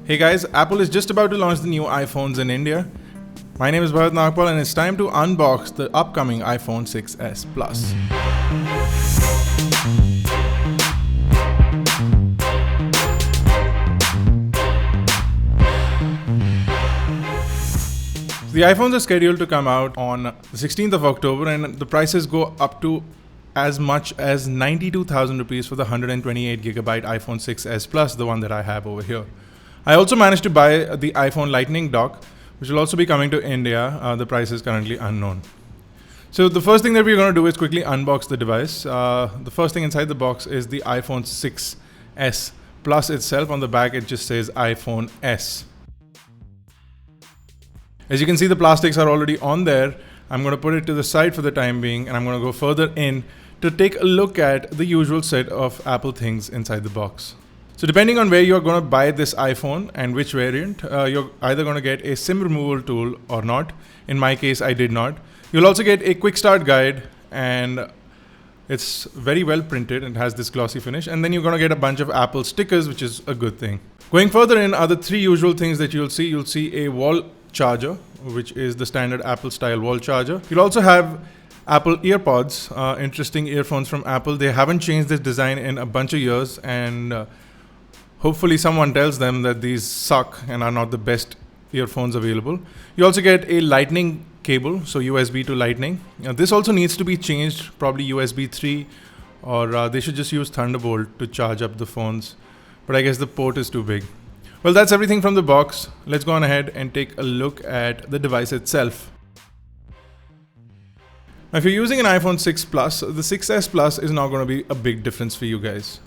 Hey guys, Apple is just about to launch the new iPhones in India. My name is Bharat and it's time to unbox the upcoming iPhone 6s Plus. The iPhones are scheduled to come out on the 16th of October and the prices go up to as much as 92,000 rupees for the 128GB iPhone 6s Plus, the one that I have over here. I also managed to buy the iPhone Lightning dock, which will also be coming to India. The price is currently unknown. So the first thing that we're going to do is quickly unbox the device. The first thing inside the box is the iPhone 6s Plus itself. On the back it just says iPhone S. As you can see, the plastics are already on there. I'm going to put it to the side for the time being, and I'm going to go further in to take a look at the usual set of Apple things inside the box. So depending on where you're going to buy this iPhone and which variant, you're either going to get a SIM removal tool or not. In my case, I did not. You'll also get a quick start guide, and it's very well printed and has this glossy finish. And then you're going to get a bunch of Apple stickers, which is a good thing. Going further in are the three usual things that you'll see. You'll see a wall charger, which is the standard Apple style wall charger. You'll also have Apple EarPods, interesting earphones from Apple. They haven't changed this design in a bunch of years, and hopefully someone tells them that these suck and are not the best earphones available. You also get a lightning cable, so USB to lightning. This also needs to be changed, probably USB 3, or they should just use Thunderbolt to charge up the phones. But I guess the port is too big. Well, that's everything from the box. Let's go on ahead and take a look at the device itself. Now, if you're using an iPhone 6 Plus, the 6s Plus is not going to be a big difference for you guys.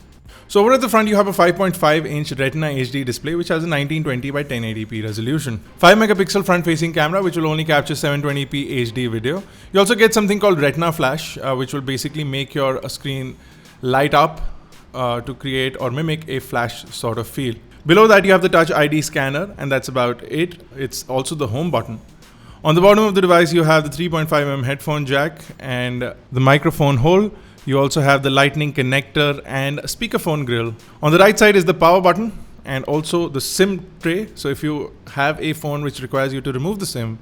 So over at the front, you have a 5.5-inch Retina HD display, which has a 1920 by 1080p resolution. 5-megapixel front-facing camera, which will only capture 720p HD video. You also get something called Retina Flash, which will basically make your screen light up to create or mimic a flash sort of feel. Below that, you have the Touch ID scanner, and that's about it. It's also the home button. On the bottom of the device, you have the 3.5mm headphone jack and the microphone hole. You also have the lightning connector and speakerphone grill. On the right side is the power button and also the SIM tray. So if you have a phone which requires you to remove the SIM,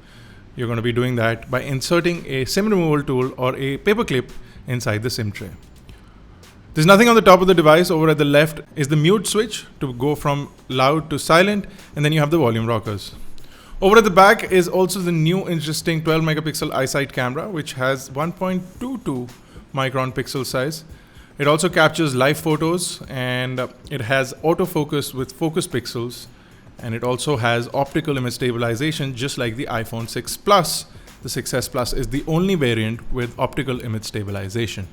you're going to be doing that by inserting a SIM removal tool or a paper clip inside the SIM tray. There's nothing on the top of the device. Over at the left is the mute switch to go from loud to silent, and then you have the volume rockers. Over at the back is also the new interesting 12-megapixel iSight camera, which has 1.22 micron pixel size. It also captures live photos, and it has autofocus with focus pixels, and it also has optical image stabilization, just like the iPhone 6 Plus. The 6s Plus is the only variant with optical image stabilization.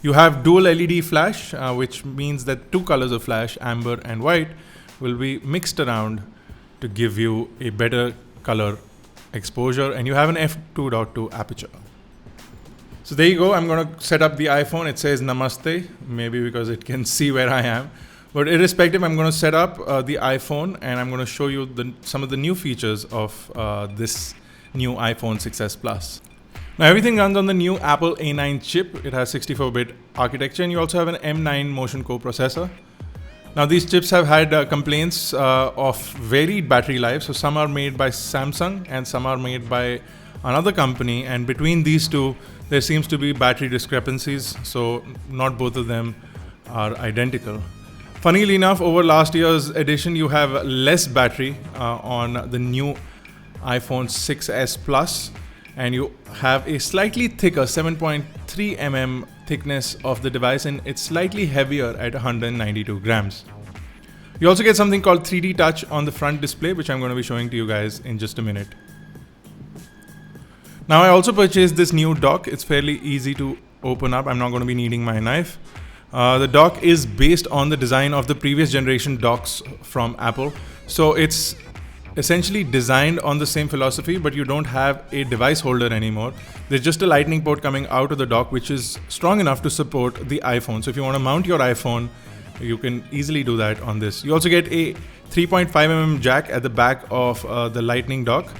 You have dual LED flash, which means that two colors of flash, amber and white, will be mixed around to give you a better color exposure, and you have an f2.2 aperture. So there you go. I'm going to set up the iPhone. It says Namaste, maybe because it can see where I am. But irrespective, I'm going to set up the iPhone, and I'm going to show you some of the new features of this new iPhone 6s Plus. Now everything runs on the new Apple A9 chip. It has 64-bit architecture, and you also have an M9 Motion Core processor. Now these chips have had complaints of varied battery life. So some are made by Samsung and some are made by another company, and between these two there seems to be battery discrepancies, so not both of them are identical. Funnily enough, over last year's edition you have less battery on the new iPhone 6s Plus, and you have a slightly thicker 7.3mm thickness of the device, and it's slightly heavier at 192 grams. You also get something called 3D Touch on the front display, which I'm going to be showing to you guys in just a minute. Now I also purchased this new dock. It's fairly easy to open up. I'm not going to be needing my knife. The dock is based on the design of the previous generation docks from Apple. So it's essentially designed on the same philosophy, but you don't have a device holder anymore. There's just a lightning port coming out of the dock, which is strong enough to support the iPhone. So if you want to mount your iPhone, you can easily do that on this. You also get a 3.5mm jack at the back of the lightning dock.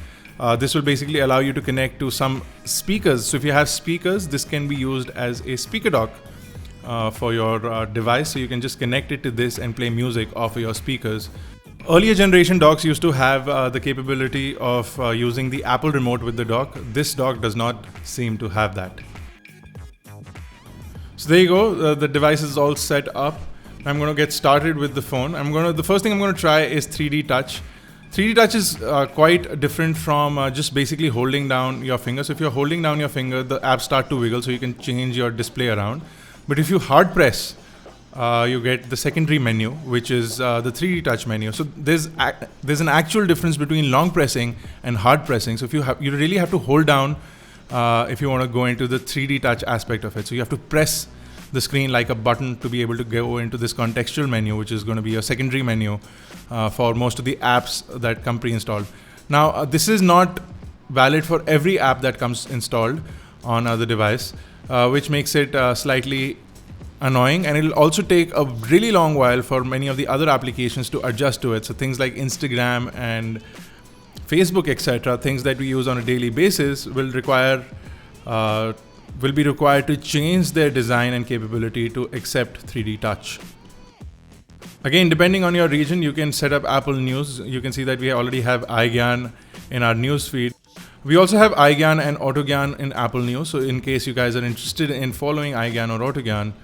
This will basically allow you to connect to some speakers. So if you have speakers, this can be used as a speaker dock for your device. So you can just connect it to this and play music off of your speakers. Earlier generation docks used to have the capability of using the Apple remote with the dock. This dock does not seem to have that. So there you go. The device is all set up. I'm going to get started with the phone. The first thing I'm going to try is 3D touch. 3D touch is quite different from just basically holding down your finger. So if you're holding down your finger, the apps start to wiggle, so you can change your display around. But if you hard press, you get the secondary menu, which is the 3D touch menu. So there's an actual difference between long pressing and hard pressing. So if you really have to hold down if you want to go into the 3D touch aspect of it. So you have to press the screen like a button to be able to go into this contextual menu, which is going to be a secondary menu for most of the apps that come pre-installed. Now, this is not valid for every app that comes installed on the device, which makes it slightly annoying, and it'll also take a really long while for many of the other applications to adjust to it. So things like Instagram and Facebook, etc., things that we use on a daily basis will be required to change their design and capability to accept 3D touch. Again, depending on your region, you can set up Apple News. You can see that we already have iGyaan in our news feed. We also have iGyaan and AutoGyaan in Apple News. So in case you guys are interested in following iGyaan or AutoGyaan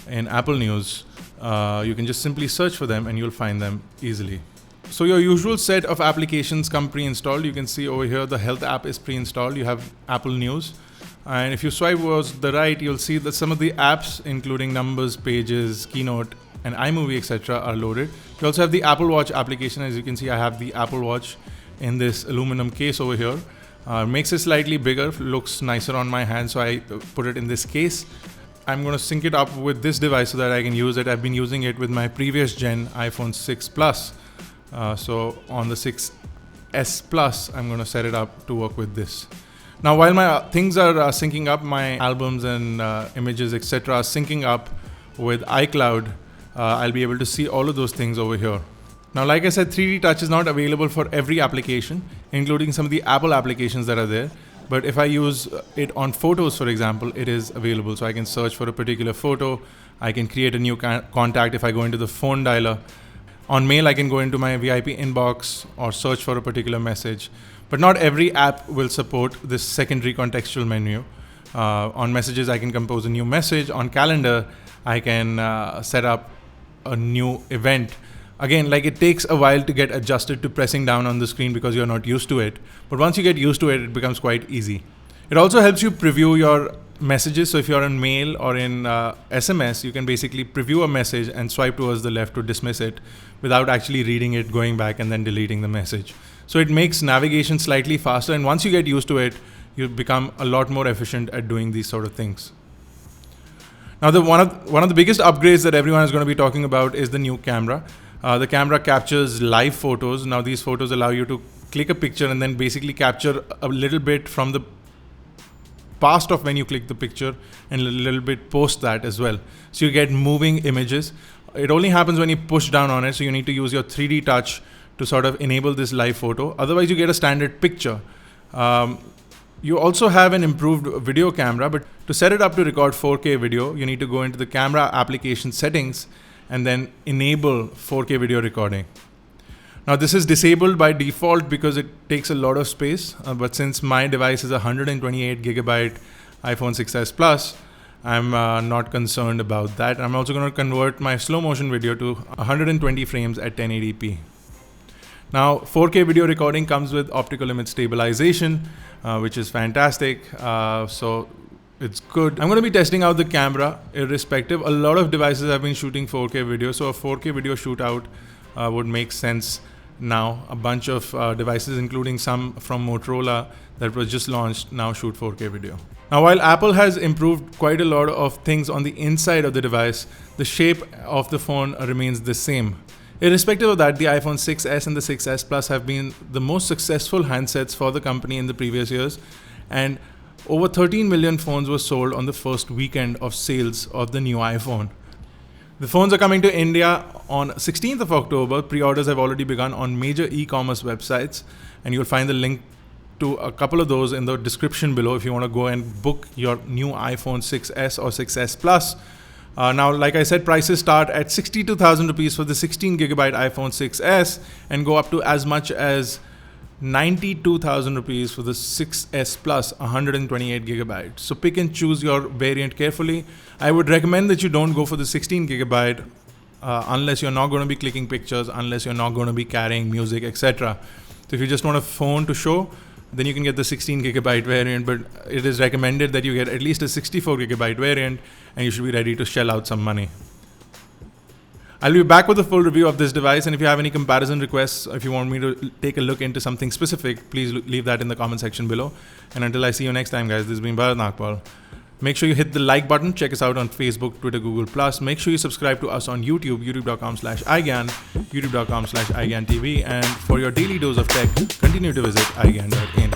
in Apple News, you can just simply search for them and you'll find them easily. So your usual set of applications come pre-installed. You can see over here the health app is pre-installed. You have Apple News. And if you swipe towards the right, you'll see that some of the apps, including Numbers, Pages, Keynote, and iMovie, etc., are loaded. You also have the Apple Watch application. As you can see, I have the Apple Watch in this aluminum case over here. Makes it slightly bigger, looks nicer on my hand, so I put it in this case. I'm going to sync it up with this device so that I can use it. I've been using it with my previous gen iPhone 6 Plus. So on the 6S Plus, I'm going to set it up to work with this. Now, while my things are syncing up, my albums and images, etc., are syncing up with iCloud, I'll be able to see all of those things over here. Now, like I said, 3D touch is not available for every application, including some of the Apple applications that are there. But if I use it on photos, for example, it is available. So I can search for a particular photo. I can create a new contact if I go into the phone dialer. On mail, I can go into my VIP inbox or search for a particular message. But not every app will support this secondary contextual menu. On messages, I can compose a new message. On calendar, I can set up a new event. Again, like it takes a while to get adjusted to pressing down on the screen because you're not used to it. But once you get used to it, it becomes quite easy. It also helps you preview your messages. So if you're in mail or in SMS, you can basically preview a message and swipe towards the left to dismiss it without actually reading it, going back and then deleting the message. So it makes navigation slightly faster. And once you get used to it, you become a lot more efficient at doing these sort of things. Now, one of the biggest upgrades that everyone is going to be talking about is the new camera. The camera captures live photos. Now, these photos allow you to click a picture and then basically capture a little bit from the past of when you click the picture and a little bit post that as well. So you get moving images. It only happens when you push down on it. So you need to use your 3D touch to sort of enable this live photo. Otherwise, you get a standard picture. You also have an improved video camera, but to set it up to record 4K video, you need to go into the camera application settings and then enable 4K video recording. Now, this is disabled by default because it takes a lot of space, but since my device is a 128 gigabyte iPhone 6s Plus, I'm not concerned about that. I'm also going to convert my slow motion video to 120 frames at 1080p. Now, 4K video recording comes with optical image stabilization, which is fantastic. So it's good. I'm going to be testing out the camera irrespective. A lot of devices have been shooting 4K video, so a 4K video shootout would make sense now. A bunch of devices, including some from Motorola that was just launched, now shoot 4K video. Now, while Apple has improved quite a lot of things on the inside of the device, the shape of the phone remains the same. Irrespective of that, the iPhone 6s and the 6s Plus have been the most successful handsets for the company in the previous years, and over 13 million phones were sold on the first weekend of sales of the new iPhone. The phones are coming to India on 16th of October. Pre-orders have already begun on major e-commerce websites, and you'll find the link to a couple of those in the description below if you want to go and book your new iPhone 6s or 6s Plus Now, like I said, prices start at 62,000 rupees for the 16GB iPhone 6s and go up to as much as 92,000 rupees for the 6s Plus 128GB. So pick and choose your variant carefully. I would recommend that you don't go for the 16GB unless you're not going to be clicking pictures, unless you're not going to be carrying music, etc. So if you just want a phone to show, then you can get the 16GB variant, but it is recommended that you get at least a 64GB variant, and you should be ready to shell out some money. I'll be back with a full review of this device, and if you have any comparison requests, if you want me to take a look into something specific, please leave that in the comment section below. And until I see you next time, guys, this has been Bharat Nagpal. Make sure you hit the like button. Check us out on Facebook, Twitter, Google+. Make sure you subscribe to us on YouTube, youtube.com/iGyaan, youtube.com/iGyaanTV. And for your daily dose of tech, continue to visit iGyaan.in.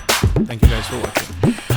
Thank you guys for watching.